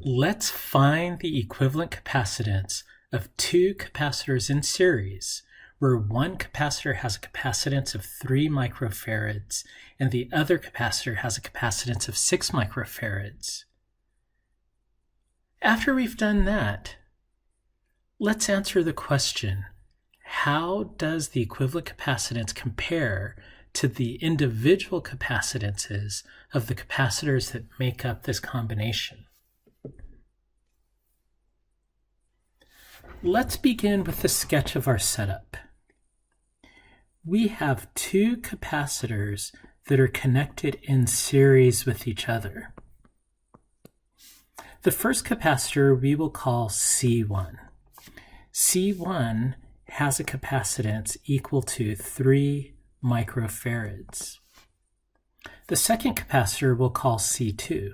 Let's find the equivalent capacitance of two capacitors in series, where one capacitor has a capacitance of 3 microfarads and the other capacitor has a capacitance of 6 microfarads. After we've done that, let's answer the question, how does the equivalent capacitance compare to the individual capacitances of the capacitors that make up this combination? Let's begin with the sketch of our setup. We have two capacitors that are connected in series with each other. The first capacitor we will call C1. C1 has a capacitance equal to 3 microfarads. The second capacitor we'll call C2.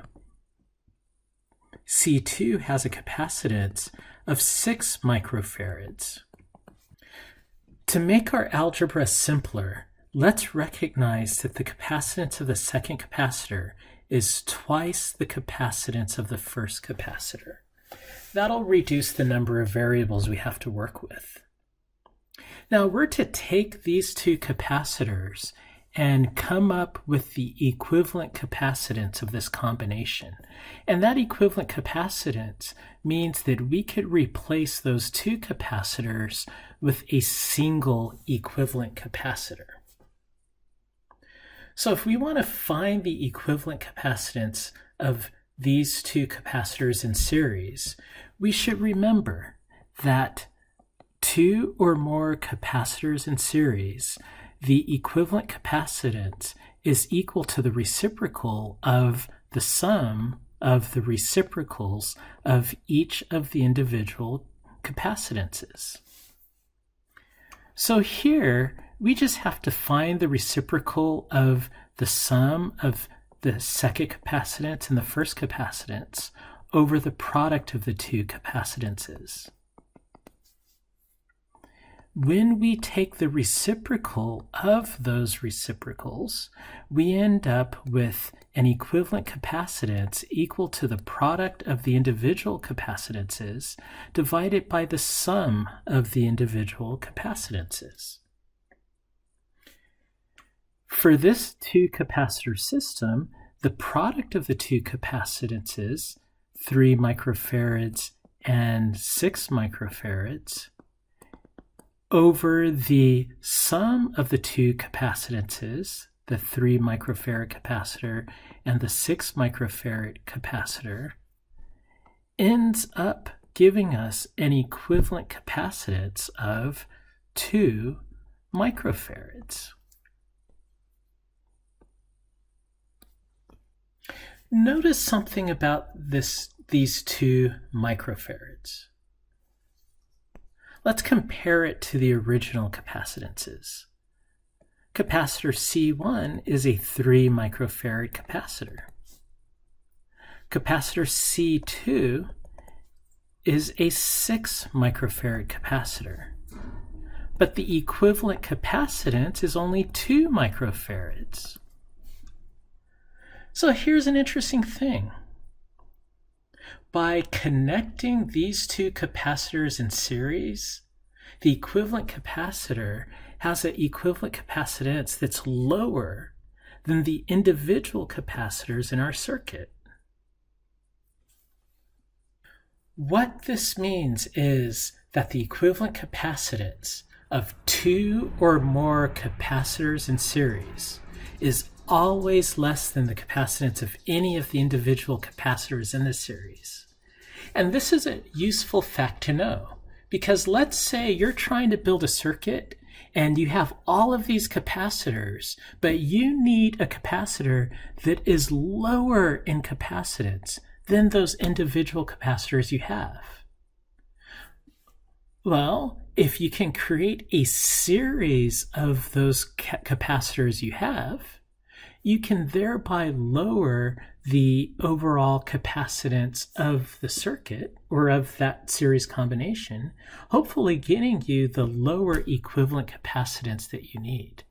C2 has a capacitance of 6 microfarads. To make our algebra simpler, let's recognize that the capacitance of the second capacitor is twice the capacitance of the first capacitor. That'll reduce the number of variables we have to work with. Now we're to take these two capacitors and come up with the equivalent capacitance of this combination. And that equivalent capacitance means that we could replace those two capacitors with a single equivalent capacitor. So if we want to find the equivalent capacitance of these two capacitors in series, we should remember that two or more capacitors in series, the equivalent capacitance is equal to the reciprocal of the sum of the reciprocals of each of the individual capacitances. So here, we just have to find the reciprocal of the sum of the second capacitance and the first capacitance over the product of the two capacitances. When we take the reciprocal of those reciprocals, we end up with an equivalent capacitance equal to the product of the individual capacitances divided by the sum of the individual capacitances. For this two capacitor system, the product of the two capacitances, 3 microfarads and 6 microfarads, over the sum of the two capacitances, the 3 microfarad capacitor and the 6 microfarad capacitor, ends up giving us an equivalent capacitance of 2 microfarads. Notice something about these 2 microfarads. Let's compare it to the original capacitances. Capacitor C1 is a 3 microfarad capacitor. Capacitor C2 is a 6 microfarad capacitor. But the equivalent capacitance is only 2 microfarads. So here's an interesting thing. By connecting these two capacitors in series, the equivalent capacitor has an equivalent capacitance that's lower than the individual capacitors in our circuit. What this means is that the equivalent capacitance of 2 or more capacitors in series is always less than the capacitance of any of the individual capacitors in the series. And this is a useful fact to know, because let's say you're trying to build a circuit and you have all of these capacitors, but you need a capacitor that is lower in capacitance than those individual capacitors you have. Well, if you can create a series of those capacitors you have, you can thereby lower the overall capacitance of the circuit or of that series combination, hopefully getting you the lower equivalent capacitance that you need.